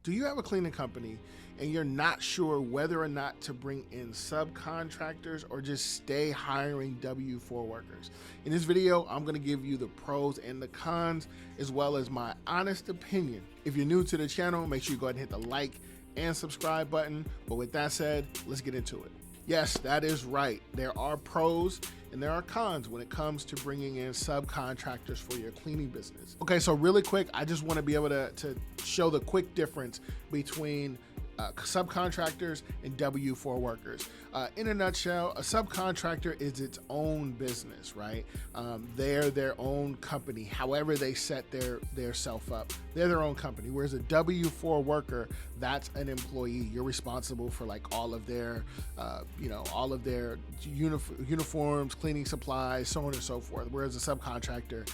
Do you have a cleaning company and you're not sure whether or not to bring in subcontractors or just stay hiring W-4 workers? In this video, I'm going to give you the pros and the cons, as well as my honest opinion. If you're new to the channel, make sure you go ahead and hit the like and subscribe button. But with that said, let's get into it. Yes, that is right. There are pros and there are cons when it comes to bringing in subcontractors for your cleaning business. Okay, so really quick, I just want to be able to show the quick difference between subcontractors and W-4 workers. In a nutshell, a subcontractor is its own business, right? They're their own company. However they set their self up, they're their own company. Whereas a W-4 worker, that's an employee. You're responsible for like all of their, all of their uniforms, cleaning supplies, so on and so forth. Whereas a subcontractor,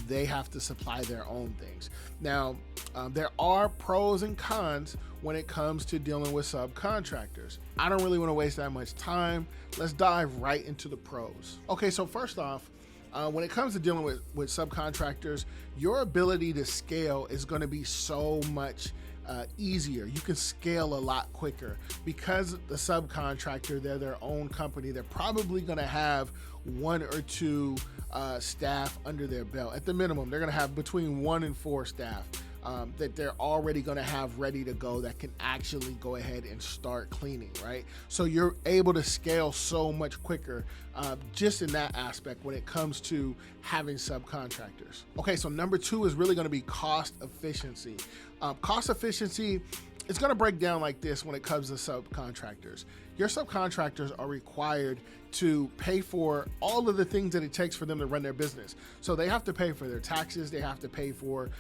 they have to supply their own things. Now, there are pros and cons when it comes to dealing with subcontractors. I don't really want to waste that much time. Let's dive right into the pros. Okay, so first off, when it comes to dealing with subcontractors, your ability to scale is going to be so much easier. You can scale a lot quicker because the subcontractor, they're their own company. They're probably going to have one or two staff under their belt. At the minimum, they're going to have between 1 and 4 staff that they're already going to have ready to go that can actually go ahead and start cleaning, right? So you're able to scale so much quicker just in that aspect when it comes to having subcontractors. Okay, so number 2 is really going to be cost efficiency. Cost efficiency, it's going to break down like this when it comes to subcontractors. Your subcontractors are required to pay for all of the things that it takes for them to run their business. So they have to pay for their taxes, they have to pay for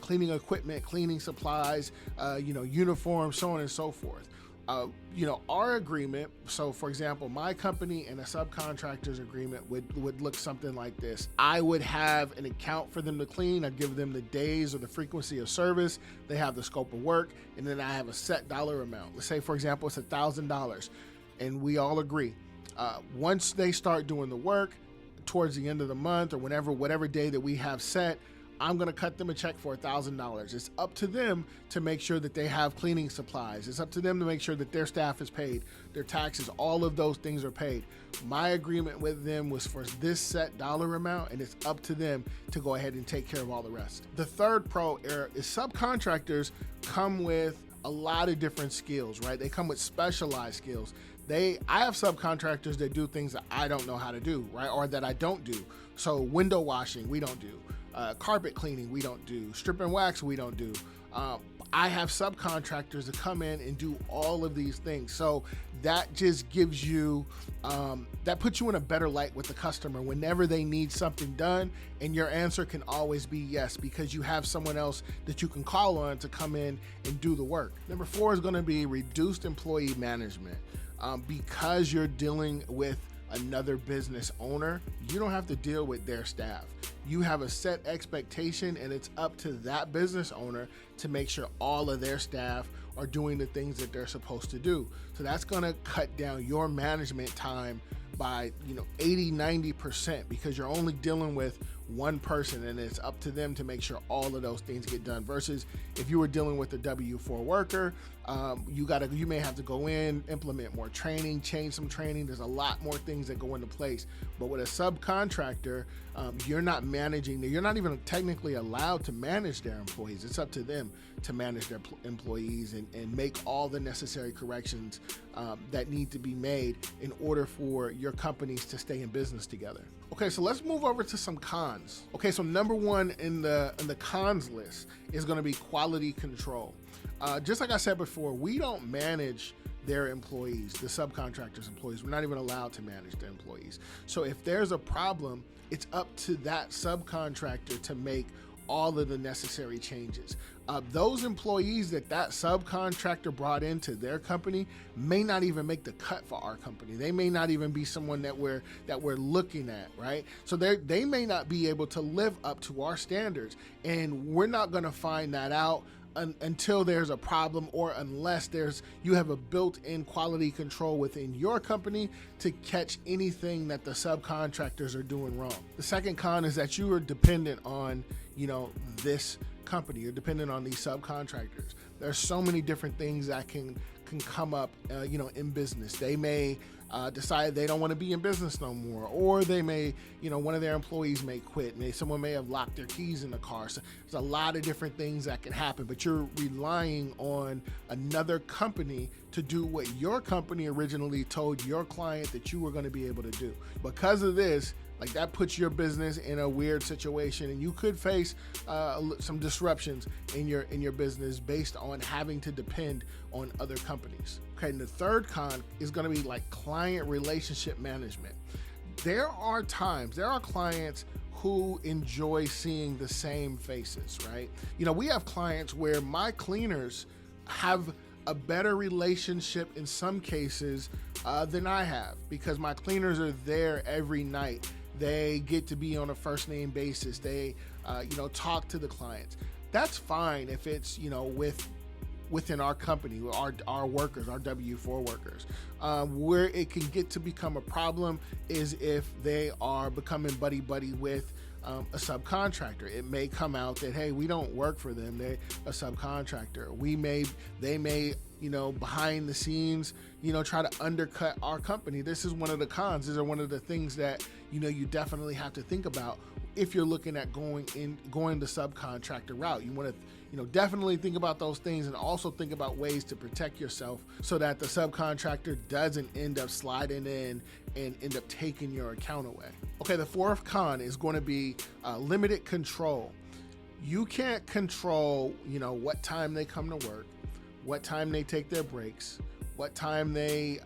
cleaning equipment, cleaning supplies, uniforms, so on and so forth. Our agreement, so for example, my company and a subcontractor's agreement would look something like this. I would have an account for them to clean. I'd give them the days or the frequency of service. They have the scope of work, and then I have a set dollar amount. Let's say, for example, it's $1,000, and we all agree. Once they start doing the work towards the end of the month or whatever day that we have set, I'm going to cut them a check for $1,000. It's up to them to make sure that they have cleaning supplies. It's up to them to make sure that their staff is paid, their taxes, all of those things are paid. My agreement with them was for this set dollar amount, and it's up to them to go ahead and take care of all the rest. The third pro is subcontractors come with a lot of different skills, right? They come with specialized skills. I have subcontractors that do things that I don't know how to do, right? Or that I don't do. So window washing, we don't do. Carpet cleaning, we don't do. Strip and wax, we don't do. I have subcontractors that come in and do all of these things. So that just gives you, that puts you in a better light with the customer whenever they need something done, and your answer can always be yes, because you have someone else that you can call on to come in and do the work. Number 4 is going to be reduced employee management. Because you're dealing with another business owner, you don't have to deal with their staff. You have a set expectation, and it's up to that business owner to make sure all of their staff are doing the things that they're supposed to do. So that's going to cut down your management time by 80-90%, because you're only dealing with one person, and it's up to them to make sure all of those things get done. Versus if you were dealing with a W-4 worker, you may have to go in, implement more training, change some training. There's a lot more things that go into place. But with a subcontractor, you're not managing. You're not even technically allowed to manage their employees. It's up to them to manage their employees and make all the necessary corrections that need to be made in order for your companies to stay in business together. Okay, so let's move over to some cons. Okay, so number 1 in the cons list is going to be quality control. Just like I said before, we don't manage their employees, the subcontractors' employees. We're not even allowed to manage their employees. So if there's a problem, it's up to that subcontractor to make all of the necessary changes. Those employees that subcontractor brought into their company may not even make the cut for our company. They may not even be someone that we're looking at, right? So they may not be able to live up to our standards, and we're not going to find that out until there's a problem, or unless you have a built-in quality control within your company to catch anything that the subcontractors are doing wrong. The second con is that you are dependent on, this company. You're dependent on these subcontractors. There's so many different things that can come up, in business. They may decide they don't want to be in business no more, or they may, one of their employees may quit, and someone may have locked their keys in the car. So there's a lot of different things that can happen, but you're relying on another company to do what your company originally told your client that you were going to be able to do. Because of this, like, that puts your business in a weird situation, and you could face some disruptions in your business based on having to depend on other companies. Okay, and the third con is going to be like client relationship management. There are clients who enjoy seeing the same faces, right? We have clients where my cleaners have a better relationship in some cases than I have, because my cleaners are there every night. They get to be on a first name basis. They, talk to the clients. That's fine if it's, within our company, our workers, our W-4 workers. Where it can get to become a problem is if they are becoming buddy-buddy with a subcontractor. It may come out that, hey, we don't work for them, they're a subcontractor. They may, behind the scenes, try to undercut our company. This is one of the cons. These are one of the things that, you definitely have to think about if you're looking at going the subcontractor route. You want to, definitely think about those things, and also think about ways to protect yourself so that the subcontractor doesn't end up sliding in and end up taking your account away. Okay, the fourth con is going to be limited control. You can't control, what time they come to work, what time they take their breaks, what time they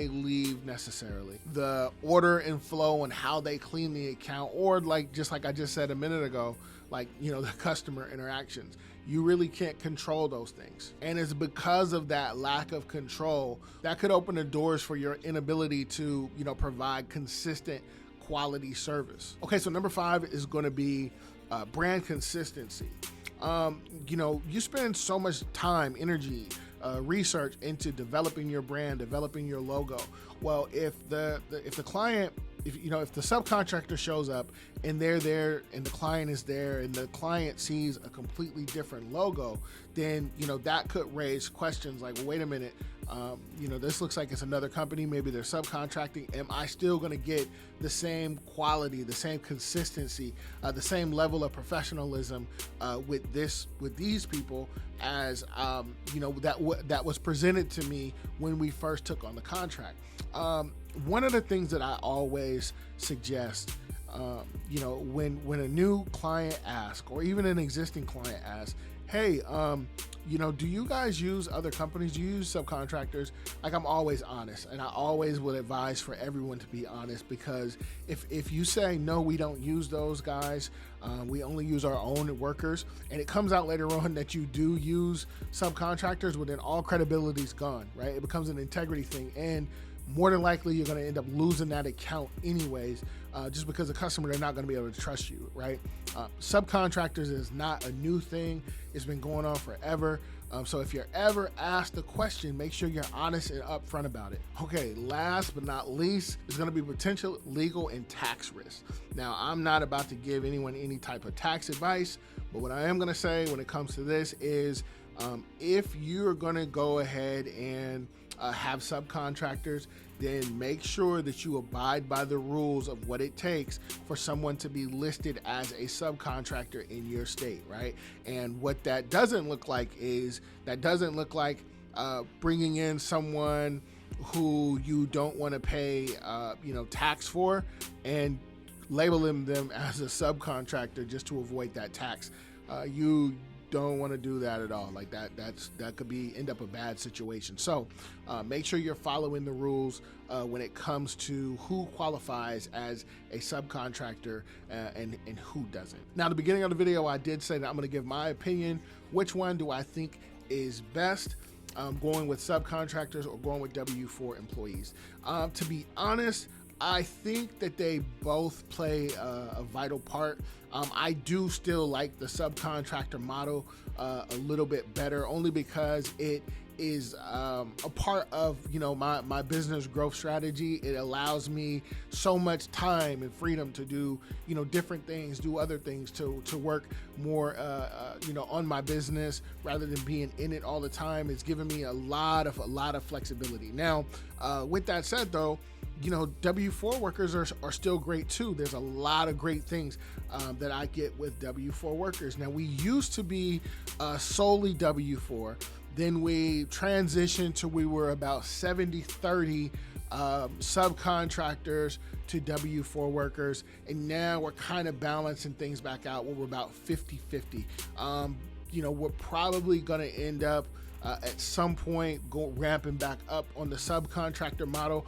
leave necessarily, the order and flow and how they clean the account, or just like I just said a minute ago, the customer interactions. You really can't control those things. And it's because of that lack of control that could open the doors for your inability to, provide consistent quality service. Okay, so number 5 is going to be brand consistency. You spend so much time, energy, research into developing your brand, developing your logo. Well, if the client, if the subcontractor shows up and they're there and the client is there and the client sees a completely different logo, then that could raise questions like, well, wait a minute, this looks like it's another company, maybe they're subcontracting. Am I still going to get the same quality, the same consistency, the same level of professionalism with these people as that was presented to me when we first took on the contract? One of the things that I always suggest, when a new client asks, or even an existing client asks, hey, do you guys use other companies? Do you use subcontractors? I'm always honest, and I always would advise for everyone to be honest, because if you say, no, we don't use those guys, we only use our own workers, and it comes out later on that you do use subcontractors, well, then all credibility is gone, right? It becomes an integrity thing, and more than likely you're going to end up losing that account anyways, just because the customer, they're not going to be able to trust you, right? Subcontractors is not a new thing. It's been going on forever. So if you're ever asked a question, make sure you're honest and upfront about it. Okay, last but not least is going to be potential legal and tax risks. Now, I'm not about to give anyone any type of tax advice, but what I am going to say when it comes to this is if you're going to go ahead and have subcontractors, then make sure that you abide by the rules of what it takes for someone to be listed as a subcontractor in your state, right? And what that doesn't look like is, bringing in someone who you don't want to pay, tax for, and labeling them as a subcontractor just to avoid that tax. You don't want to do that at all. That could end up a bad situation. So make sure you're following the rules when it comes to who qualifies as a subcontractor and who doesn't. Now, at the beginning of the video, I did say that I'm going to give my opinion. Which one do I think is best? Going with subcontractors or going with W-4 employees? To be honest, I think that they both play a vital part. I do still like the subcontractor model a little bit better, only because it is a part of, you know, my business growth strategy. It allows me so much time and freedom to do, you know, different things, do other things, to work more, you know, on my business rather than being in it all the time. It's given me a lot of flexibility. Now, with that said, though, you know, W-4 workers are still great too. There's a lot of great things that I get with W-4 workers. Now, we used to be solely W-4. Then we transitioned to, we were about 70-30 subcontractors to W-4 workers. And now we're kind of balancing things back out where we're about 50-50. You know, we're probably going to end up at some point ramping back up on the subcontractor model.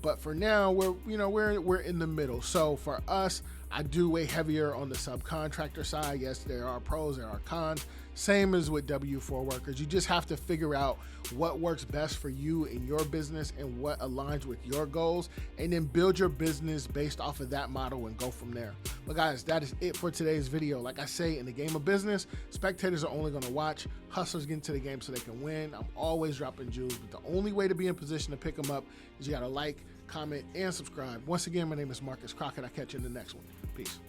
But for now, we're in the middle. So for us, I do way heavier on the subcontractor side. Yes, there are pros, there are cons. Same as with W-4 workers. You just have to figure out what works best for you in your business and what aligns with your goals, and then build your business based off of that model and go from there. But guys, that is it for today's video. Like I say, in the game of business, spectators are only gonna watch. Hustlers get into the game so they can win. I'm always dropping jewels, but the only way to be in position to pick them up is you gotta like, comment, and subscribe. Once again, my name is Marcus Crockett. I'll catch you in the next one. Peace.